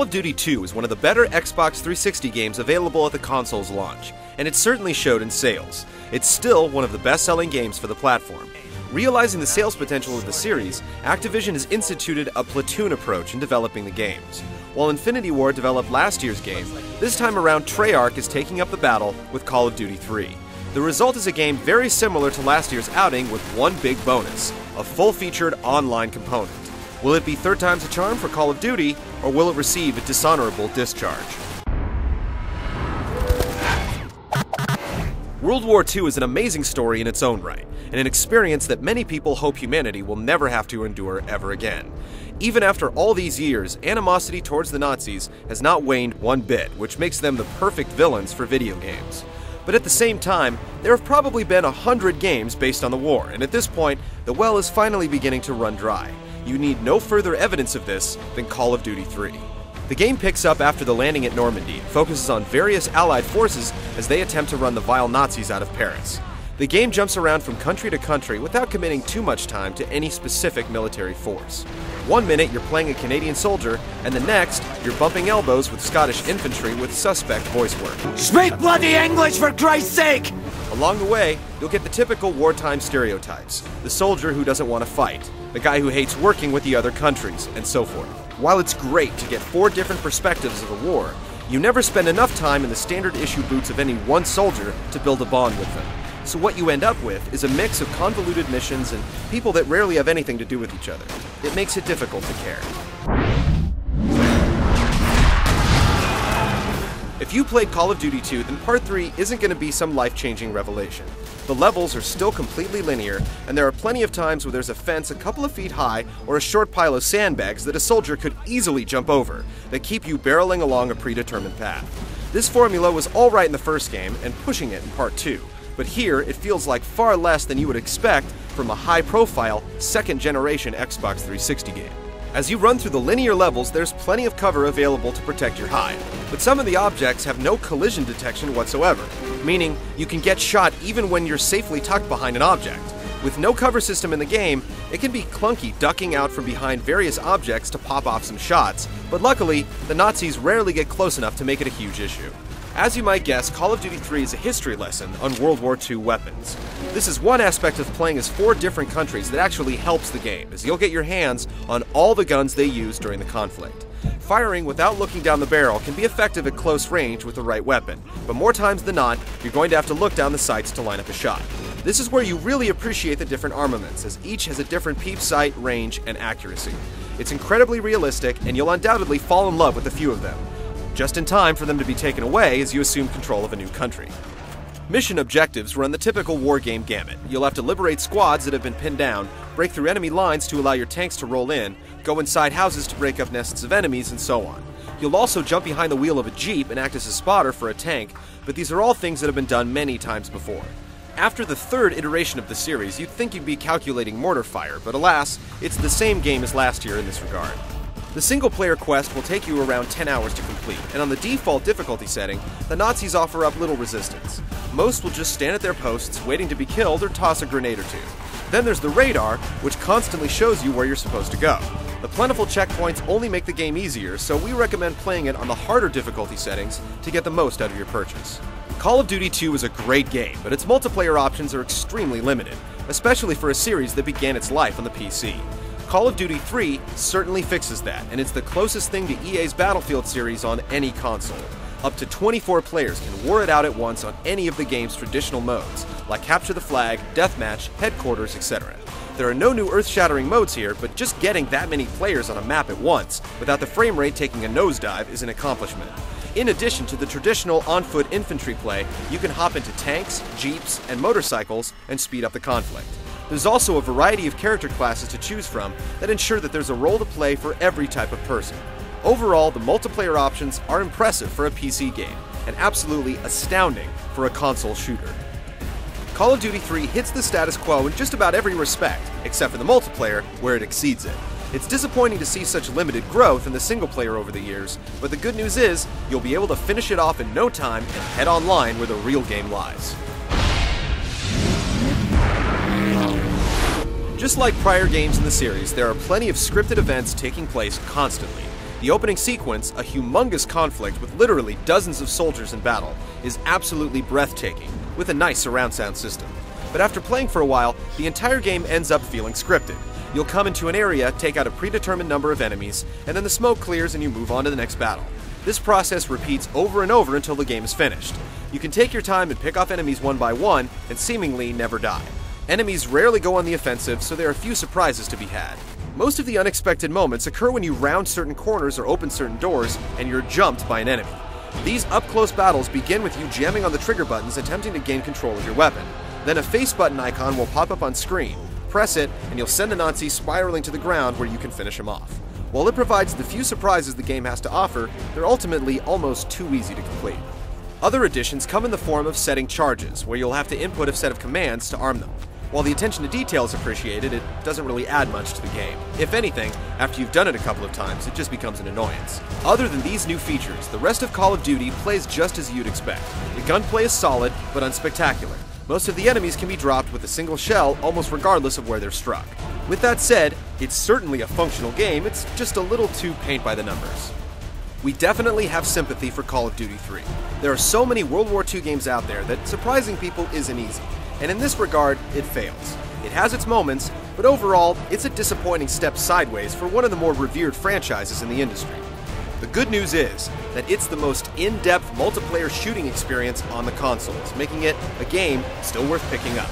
of Duty 2 is one of the better Xbox 360 games available at the console's launch, and it certainly showed in sales. It's still one of the best-selling games for the platform. Realizing the sales potential of the series, Activision has instituted a platoon approach in developing the games. While Infinity Ward developed last year's game, this time around Treyarch is taking up the battle with Call of Duty 3. The result is a game very similar to last year's outing with one big bonus, a full-featured online component. Will it be third time's a charm for Call of Duty, or will it receive a dishonorable discharge? World War II is an amazing story in its own right, and an experience that many people hope humanity will never have to endure ever again. Even after all these years, animosity towards the Nazis has not waned one bit, which makes them the perfect villains for video games. But at the same time, there have probably been 100 games based on the war, and at this point, the well is finally beginning to run dry. You need no further evidence of this than Call of Duty 3. The game picks up after the landing at Normandy and focuses on various Allied forces as they attempt to run the vile Nazis out of Paris. The game jumps around from country to country without committing too much time to any specific military force. One minute you're playing a Canadian soldier, and the next you're bumping elbows with Scottish infantry with suspect voice work. Speak bloody English for Christ's sake! Along the way, you'll get the typical wartime stereotypes. The soldier who doesn't want to fight, the guy who hates working with the other countries, and so forth. While it's great to get 4 different perspectives of the war, you never spend enough time in the standard issue boots of any one soldier to build a bond with them. So what you end up with is a mix of convoluted missions and people that rarely have anything to do with each other. It makes it difficult to care. If you played Call of Duty 2, then Part 3 isn't going to be some life-changing revelation. The levels are still completely linear, and there are plenty of times where there's a fence a couple of feet high or a short pile of sandbags that a soldier could easily jump over that keep you barreling along a predetermined path. This formula was alright in the first game and pushing it in Part 2, but here it feels like far less than you would expect from a high-profile, second-generation Xbox 360 game. As you run through the linear levels, there's plenty of cover available to protect your hide, but some of the objects have no collision detection whatsoever, meaning you can get shot even when you're safely tucked behind an object. With no cover system in the game, it can be clunky ducking out from behind various objects to pop off some shots, but luckily, the Nazis rarely get close enough to make it a huge issue. As you might guess, Call of Duty 3 is a history lesson on World War II weapons. This is one aspect of playing as 4 different countries that actually helps the game, as you'll get your hands on all the guns they used during the conflict. Firing without looking down the barrel can be effective at close range with the right weapon, but more times than not, you're going to have to look down the sights to line up a shot. This is where you really appreciate the different armaments, as each has a different peep sight, range, and accuracy. It's incredibly realistic, and you'll undoubtedly fall in love with a few of them, just in time for them to be taken away as you assume control of a new country. Mission objectives run the typical war game gamut. You'll have to liberate squads that have been pinned down, break through enemy lines to allow your tanks to roll in, go inside houses to break up nests of enemies, and so on. You'll also jump behind the wheel of a jeep and act as a spotter for a tank, but these are all things that have been done many times before. After the 3rd iteration of the series, you'd think you'd be calculating mortar fire, but alas, it's the same game as last year in this regard. The single-player quest will take you around 10 hours to complete, and on the default difficulty setting, the Nazis offer up little resistance. Most will just stand at their posts, waiting to be killed or toss a grenade or two. Then there's the radar, which constantly shows you where you're supposed to go. The plentiful checkpoints only make the game easier, so we recommend playing it on the harder difficulty settings to get the most out of your purchase. Call of Duty 2 is a great game, but its multiplayer options are extremely limited, especially for a series that began its life on the PC. Call of Duty 3 certainly fixes that, and it's the closest thing to EA's Battlefield series on any console. Up to 24 players can war it out at once on any of the game's traditional modes, like Capture the Flag, Deathmatch, Headquarters, etc. There are no new earth-shattering modes here, but just getting that many players on a map at once, without the frame rate taking a nosedive, is an accomplishment. In addition to the traditional on-foot infantry play, you can hop into tanks, jeeps, and motorcycles and speed up the conflict. There's also a variety of character classes to choose from that ensure that there's a role to play for every type of person. Overall, the multiplayer options are impressive for a PC game, and absolutely astounding for a console shooter. Call of Duty 3 hits the status quo in just about every respect, except for the multiplayer, where it exceeds it. It's disappointing to see such limited growth in the single player over the years, but the good news is, you'll be able to finish it off in no time and head online where the real game lies. Just like prior games in the series, there are plenty of scripted events taking place constantly. The opening sequence, a humongous conflict with literally dozens of soldiers in battle, is absolutely breathtaking, with a nice surround sound system. But after playing for a while, the entire game ends up feeling scripted. You'll come into an area, take out a predetermined number of enemies, and then the smoke clears and you move on to the next battle. This process repeats over and over until the game is finished. You can take your time and pick off enemies one by one, and seemingly never die. Enemies rarely go on the offensive, so there are few surprises to be had. Most of the unexpected moments occur when you round certain corners or open certain doors, and you're jumped by an enemy. These up-close battles begin with you jamming on the trigger buttons attempting to gain control of your weapon. Then a face button icon will pop up on screen. Press it, and you'll send the Nazi spiraling to the ground where you can finish him off. While it provides the few surprises the game has to offer, they're ultimately almost too easy to complete. Other additions come in the form of setting charges, where you'll have to input a set of commands to arm them. While the attention to detail is appreciated, it doesn't really add much to the game. If anything, after you've done it a couple of times, it just becomes an annoyance. Other than these new features, the rest of Call of Duty plays just as you'd expect. The gunplay is solid, but unspectacular. Most of the enemies can be dropped with a single shell, almost regardless of where they're struck. With that said, it's certainly a functional game, it's just a little too paint by the numbers. We definitely have sympathy for Call of Duty 3. There are so many World War II games out there that surprising people isn't easy, and in this regard, it fails. It has its moments, but overall, it's a disappointing step sideways for one of the more revered franchises in the industry. The good news is that it's the most in-depth multiplayer shooting experience on the consoles, making it a game still worth picking up.